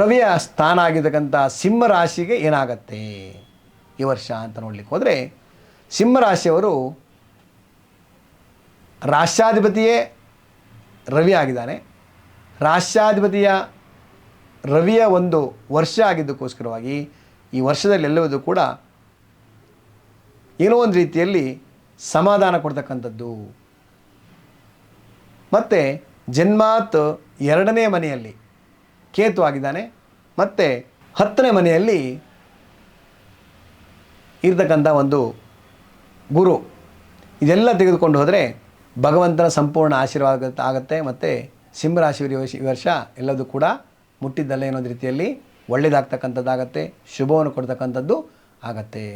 ರವಿಯ ಸ್ಥಾನ ಆಗಿರ್ತಕ್ಕಂಥ ಸಿಂಹ ರಾಶಿಗೆ ಏನಾಗತ್ತೆ ಈ ವರ್ಷ ಅಂತ ನೋಡ್ಲಿಕ್ಕೆ ಹೋದರೆ, ಸಿಂಹರಾಶಿಯವರು ರಾಷ್ಟ್ರಾಧಿಪತಿಯೇ ರವಿ ಆಗಿದ್ದಾನೆ. ರಾಷ್ಟ್ರಾಧಿಪತಿಯ ರವಿಯ ಒಂದು ವರ್ಷ ಆಗಿದ್ದಕ್ಕೋಸ್ಕರವಾಗಿ ಈ ವರ್ಷದಲ್ಲಿ ಎಲ್ಲವೂ ಕೂಡ ಏನೋ ಒಂದು ರೀತಿಯಲ್ಲಿ ಸಮಾಧಾನ ಕೊಡ್ತಕ್ಕಂಥದ್ದು. ಮತ್ತು ಜನ್ಮಾತ್ 2ನೇ ಮನೆಯಲ್ಲಿ ಕೇತು ಆಗಿದ್ದಾನೆ, ಮತ್ತು 10ನೇ ಮನೆಯಲ್ಲಿ ಇರತಕ್ಕಂಥ ಒಂದು ಗುರು. ಇದೆಲ್ಲ ತೆಗೆದುಕೊಂಡು ಹೋದರೆ ಭಗವಂತನ ಸಂಪೂರ್ಣ ಆಶೀರ್ವಾದ ಆಗುತ್ತೆ. ಮತ್ತು ಸಿಂಹರಾಶಿಯವರಿಗೆ ಈ ವರ್ಷ ಎಲ್ಲದೂ ಕೂಡ ಮುಟ್ಟಿದ್ದಲ್ಲ ಏನೊಂದು ರೀತಿಯಲ್ಲಿ ಒಳ್ಳೆಯದಾಗ್ತಕ್ಕಂಥದ್ದಾಗತ್ತೆ, ಶುಭವನ್ನು ಕೊಡ್ತಕ್ಕಂಥದ್ದು ಆಗತ್ತೆ.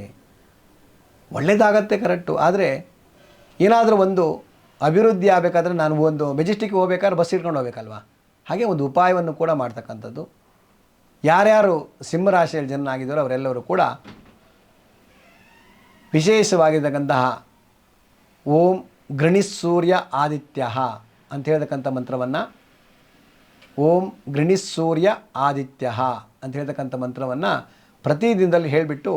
ಒಳ್ಳೆಯದಾಗತ್ತೆ ಕರೆಕ್ಟು. ಆದರೆ ಏನಾದರೂ ಒಂದು ಅಭಿವೃದ್ಧಿ ಆಗಬೇಕಾದ್ರೆ ನಾನು ಒಂದು ಮೆಜೆಸ್ಟಿಕ್ಗೆ ಹೋಗ್ಬೇಕಾದ್ರೆ ಬಸ್ ಇಟ್ಕೊಂಡು ಹೋಗ್ಬೇಕಲ್ವ, ಹಾಗೆ ಒಂದು ಉಪಾಯವನ್ನು ಕೂಡ ಮಾಡ್ತಕ್ಕಂಥದ್ದು. ಯಾರ್ಯಾರು ಸಿಂಹರಾಶಿಯಲ್ಲಿ ಜನನಾಗಿದ್ದಾರೋ ಅವರೆಲ್ಲರೂ ಕೂಡ ವಿಶೇಷವಾಗಿರ್ತಕ್ಕಂತಹ ಓಂ ಗೃಣಿಸೂರ್ಯ ಆದಿತ್ಯ ಅಂತ ಹೇಳ್ತಕ್ಕಂಥ ಮಂತ್ರವನ್ನು, ಓಂ ಗೃಣಿಸೂರ್ಯ ಆದಿತ್ಯ ಅಂತ ಹೇಳ್ತಕ್ಕಂಥ ಮಂತ್ರವನ್ನು ಪ್ರತಿದಿನದಲ್ಲಿ ಹೇಳಿಬಿಟ್ಟು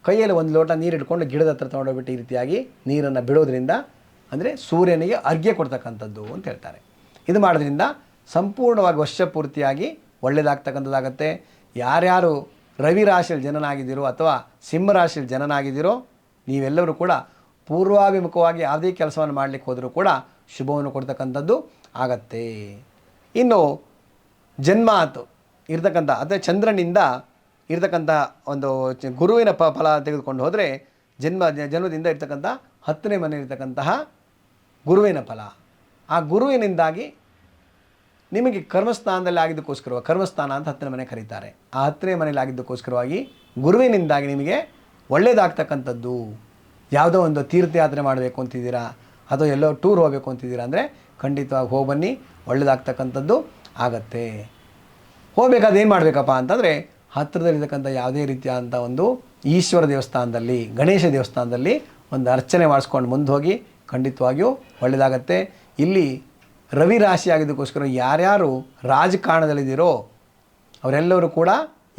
ಕೈಯಲ್ಲಿ ಒಂದು ಲೋಟ ನೀರು ಇಟ್ಕೊಂಡು ಗಿಡದ ಹತ್ರ ತೊಗೊಂಡೋಗ್ಬಿಟ್ಟು ಈ ರೀತಿಯಾಗಿ ನೀರನ್ನು ಬಿಡೋದ್ರಿಂದ, ಅಂದರೆ ಸೂರ್ಯನಿಗೆ ಅರ್ಘ್ಯ ಕೊಡ್ತಕ್ಕಂಥದ್ದು ಅಂತ ಹೇಳ್ತಾರೆ. ಇದು ಮಾಡೋದ್ರಿಂದ ಸಂಪೂರ್ಣವಾಗಿ ವರ್ಷಪೂರ್ತಿಯಾಗಿ ಒಳ್ಳೆಯದಾಗ್ತಕ್ಕಂಥದ್ದಾಗತ್ತೆ. ಯಾರ್ಯಾರು ರವಿ ರಾಶಿಯಲ್ಲಿ ಜನನಾಗಿದ್ದೀರೋ ಅಥವಾ ಸಿಂಹರಾಶಿಯಲ್ಲಿ ಜನನಾಗಿದ್ದೀರೋ ನೀವೆಲ್ಲರೂ ಕೂಡ ಪೂರ್ವಾಭಿಮುಖವಾಗಿ ಯಾವುದೇ ಕೆಲಸವನ್ನು ಮಾಡಲಿಕ್ಕೆ ಹೋದರೂ ಕೂಡ ಶುಭವನ್ನು ಕೊಡ್ತಕ್ಕಂಥದ್ದು ಆಗತ್ತೆ. ಇನ್ನು ಜನ್ಮಾತ್ ಇರ್ತಕ್ಕಂಥ ಅಥವಾ ಚಂದ್ರನಿಂದ ಇರ್ತಕ್ಕಂಥ ಒಂದು ಗುರುವಿನ ಫಲ ತೆಗೆದುಕೊಂಡು ಹೋದರೆ ಜನ್ಮದಿಂದ ಇರ್ತಕ್ಕಂಥ 10ನೇ ಮನೆ ಇರ್ತಕ್ಕಂತಹ ಗುರುವಿನ ಫಲ. ಆ ಗುರುವಿನಿಂದಾಗಿ ನಿಮಗೆ ಕರ್ಮಸ್ಥಾನದಲ್ಲಿ ಆಗಿದ್ದಕ್ಕೋಸ್ಕರ, ಕರ್ಮಸ್ಥಾನ ಅಂತ 10ನೇ ಮನೆ ಕರೀತಾರೆ. ಆ 10ನೇ ಮನೆಯಲ್ಲಿ ಆಗಿದ್ದಕ್ಕೋಸ್ಕರವಾಗಿ ಗುರುವಿನಿಂದಾಗಿ ನಿಮಗೆ ಒಳ್ಳೆಯದಾಗ್ತಕ್ಕಂಥದ್ದು. ಯಾವುದೋ ಒಂದು ತೀರ್ಥಯಾತ್ರೆ ಮಾಡಬೇಕು ಅಂತಿದ್ದೀರಾ ಅಥವಾ ಎಲ್ಲೋ ಟೂರ್ ಹೋಗಬೇಕು ಅಂತಿದ್ದೀರಾ ಅಂದರೆ ಖಂಡಿತವಾಗಿ ಹೋಗಿ ಬನ್ನಿ, ಒಳ್ಳೆಯದಾಗ್ತಕ್ಕಂಥದ್ದು ಆಗತ್ತೆ. ಹೋಗ್ಬೇಕಾದ್ರೆ ಏನು ಮಾಡಬೇಕಪ್ಪ ಅಂತಂದರೆ ಹತ್ತಿರದಲ್ಲಿರ್ತಕ್ಕಂಥ ಯಾವುದೇ ರೀತಿಯಾದಂಥ ಒಂದು ಈಶ್ವರ ದೇವಸ್ಥಾನದಲ್ಲಿ, ಗಣೇಶ ದೇವಸ್ಥಾನದಲ್ಲಿ ಒಂದು ಅರ್ಚನೆ ಮಾಡಿಸ್ಕೊಂಡು ಮುಂದೆ ಹೋಗಿ ಖಂಡಿತವಾಗಿಯೂ ಒಳ್ಳೆಯದಾಗತ್ತೆ. ಇಲ್ಲಿ ರವಿ ರಾಶಿ ಆಗಿದ್ದಕ್ಕೋಸ್ಕರ ಯಾರ್ಯಾರು ರಾಜಕಾರಣದಲ್ಲಿದ್ದೀರೋ ಅವರೆಲ್ಲರೂ ಕೂಡ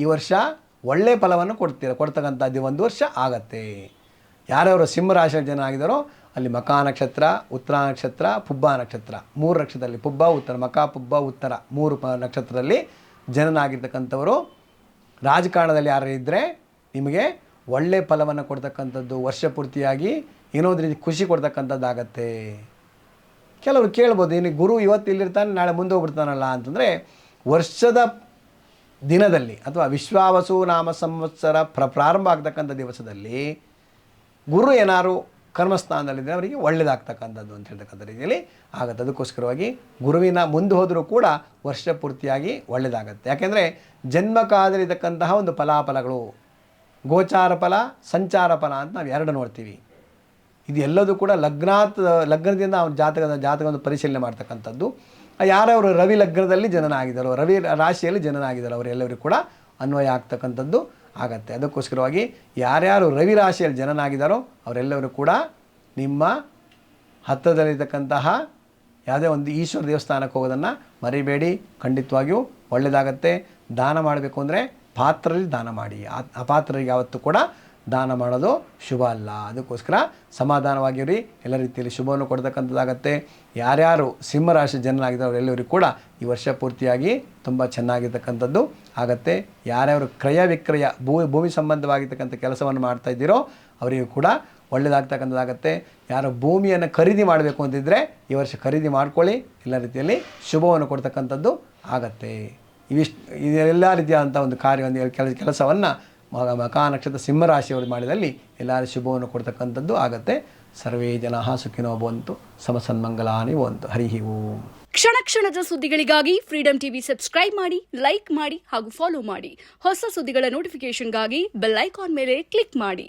ಈ ವರ್ಷ ಒಳ್ಳೆಯ ಫಲವನ್ನು ಕೊಡ್ತಕ್ಕಂಥದ್ದು ಒಂದು ವರ್ಷ ಆಗತ್ತೆ. ಯಾರ್ಯಾರು ಸಿಂಹರಾಶಿಯ ಜನ ಆಗಿದ್ದಾರೋ ಅಲ್ಲಿ ಮಕ ನಕ್ಷತ್ರ, ಉತ್ತರ ನಕ್ಷತ್ರ, ಪುಬ್ಬ ನಕ್ಷತ್ರ, 3 ನಕ್ಷತ್ರದಲ್ಲಿ ಪುಬ್ಬ ಉತ್ತರ, ಮಕ ಪುಬ್ಬ ಉತ್ತರ 3 ನಕ್ಷತ್ರದಲ್ಲಿ ಜನನಾಗಿರ್ತಕ್ಕಂಥವರು ರಾಜಕಾರಣದಲ್ಲಿ ಯಾರು ಇದ್ದರೆ ನಿಮಗೆ ಒಳ್ಳೆಯ ಫಲವನ್ನು ಕೊಡ್ತಕ್ಕಂಥದ್ದು, ವರ್ಷ ಪೂರ್ತಿಯಾಗಿ ಏನೋ ಒಂದು ರೀತಿ ಖುಷಿ ಕೊಡ್ತಕ್ಕಂಥದ್ದಾಗತ್ತೆ. ಕೆಲವರು ಕೇಳ್ಬೋದು, ಇನ್ನು ಗುರು ಇವತ್ತು ಇಲ್ಲಿರ್ತಾನೆ ನಾಳೆ ಮುಂದೆ ಹೋಗ್ಬಿಡ್ತಾನಲ್ಲ ಅಂತಂದರೆ, ವರ್ಷದ ದಿನದಲ್ಲಿ ಅಥವಾ ವಿಶ್ವಾವಸು ನಾಮ ಸಂವತ್ಸರ ಪ್ರಾರಂಭ ಆಗ್ತಕ್ಕಂಥ ದಿವಸದಲ್ಲಿ ಗುರು ಏನಾರು ಕರ್ಮಸ್ಥಾನದಲ್ಲಿದ್ದರೆ ಅವರಿಗೆ ಒಳ್ಳೆಯದಾಗ್ತಕ್ಕಂಥದ್ದು ಅಂತ ಹೇಳ್ತಕ್ಕಂಥ ರೀತಿಯಲ್ಲಿ ಆಗುತ್ತೆ. ಅದಕ್ಕೋಸ್ಕರವಾಗಿ ಗುರುವಿನ ಮುಂದೆ ಹೋದರೂ ಕೂಡ ವರ್ಷ ಪೂರ್ತಿಯಾಗಿ ಒಳ್ಳೆಯದಾಗತ್ತೆ. ಯಾಕೆಂದರೆ ಜನ್ಮಕಾಲದಲ್ಲಿರ್ತಕ್ಕಂತಹ ಒಂದು ಫಲಾಫಲಗಳು, ಗೋಚಾರ ಫಲ, ಸಂಚಾರ ಫಲ ಅಂತ ನಾವು 2 ನೋಡ್ತೀವಿ. ಇದು ಎಲ್ಲದೂ ಕೂಡ ಲಗ್ನದಿಂದ ಅವನ ಜಾತಕವನ್ನು ಪರಿಶೀಲನೆ ಮಾಡ್ತಕ್ಕಂಥದ್ದು. ಯಾರವರು ರವಿ ಲಗ್ನದಲ್ಲಿ ಜನನಾಗಿದ್ದಾರೋ, ರವಿ ರಾಶಿಯಲ್ಲಿ ಜನನಾಗಿದ್ದಾರೋ ಅವರೆಲ್ಲರಿಗೂ ಕೂಡ ಅನ್ವಯ ಆಗ್ತಕ್ಕಂಥದ್ದು ಆಗತ್ತೆ. ಅದಕ್ಕೋಸ್ಕರವಾಗಿ ಯಾರ್ಯಾರು ರವಿ ರಾಶಿಯಲ್ಲಿ ಜನನಾಗಿದ್ದಾರೋ ಅವರೆಲ್ಲರೂ ಕೂಡ ನಿಮ್ಮ ಹತ್ತಿರದಲ್ಲಿರ್ತಕ್ಕಂತಹ ಯಾವುದೇ ಒಂದು ಈಶ್ವರ ದೇವಸ್ಥಾನಕ್ಕೆ ಹೋಗೋದನ್ನು ಮರಿಬೇಡಿ. ಖಂಡಿತವಾಗಿಯೂ ಒಳ್ಳೆಯದಾಗತ್ತೆ. ದಾನ ಮಾಡಬೇಕು ಅಂದರೆ ಪಾತ್ರರಿಗೆ ದಾನ ಮಾಡಿ, ಅಪಾತ್ರರಿಗೆ ಯಾವತ್ತೂ ಕೂಡ ದಾನ ಮಾಡೋದು ಶುಭ ಅಲ್ಲ. ಅದಕ್ಕೋಸ್ಕರ ಸಮಾಧಾನವಾಗಿರಿ, ಎಲ್ಲ ರೀತಿಯಲ್ಲಿ ಶುಭವನ್ನು ಕೊಡ್ತಕ್ಕಂಥದ್ದಾಗತ್ತೆ. ಯಾರ್ಯಾರು ಸಿಂಹರಾಶಿ ಜನರಾಗಿದ್ದಾರೆ ಅವರೆಲ್ಲರಿಗೂ ಕೂಡ ಈ ವರ್ಷ ಪೂರ್ತಿಯಾಗಿ ತುಂಬ ಚೆನ್ನಾಗಿರ್ತಕ್ಕಂಥದ್ದು ಆಗತ್ತೆ. ಯಾರ್ಯಾರು ಕ್ರಯ ವಿಕ್ರಯ ಭೂಮಿ ಸಂಬಂಧವಾಗಿರ್ತಕ್ಕಂಥ ಕೆಲಸವನ್ನು ಮಾಡ್ತಾಯಿದ್ದೀರೋ ಅವರಿಗೂ ಕೂಡ ಒಳ್ಳೆಯದಾಗ್ತಕ್ಕಂಥದ್ದಾಗತ್ತೆ. ಯಾರು ಭೂಮಿಯನ್ನು ಖರೀದಿ ಮಾಡಬೇಕು ಅಂತಿದ್ದರೆ ಈ ವರ್ಷ ಖರೀದಿ ಮಾಡ್ಕೊಳ್ಳಿ, ಎಲ್ಲ ರೀತಿಯಲ್ಲಿ ಶುಭವನ್ನು ಕೊಡ್ತಕ್ಕಂಥದ್ದು ಆಗತ್ತೆ. ಇದೆಲ್ಲ ರೀತಿಯಾದಂಥ ಒಂದು ಕೆಲಸವನ್ನು ಮಕ ನಕ್ಷತ್ರ ಸಿಂಹರಾಶಿಯವರು ಮಾಡಿದಲ್ಲಿ ಎಲ್ಲರೂ ಶುಭವನ್ನು ಕೊಡ್ತಕ್ಕಂಥದ್ದು ಆಗತ್ತೆ. ಸರ್ವೇ ಜನಾಃ ಸುಖಿನೋ ಭವಂತು, ಸಮಸನ್ಮಂಗಲಾನಿ ಭವಂತು. ಹರಿ ಓಂ. ಕ್ಷಣ ಕ್ಷಣದ ಸುದ್ದಿಗಳಿಗಾಗಿ ಫ್ರೀಡಂ ಟಿವಿ ಸಬ್ಸ್ಕ್ರೈಬ್ ಮಾಡಿ, ಲೈಕ್ ಮಾಡಿ ಹಾಗೂ ಫಾಲೋ ಮಾಡಿ. ಹೊಸ ಸುದ್ದಿಗಳ ನೋಟಿಫಿಕೇಶನ್ಗಾಗಿ ಬೆಲ್ ಐಕಾನ್ ಮೇಲೆ ಕ್ಲಿಕ್ ಮಾಡಿ.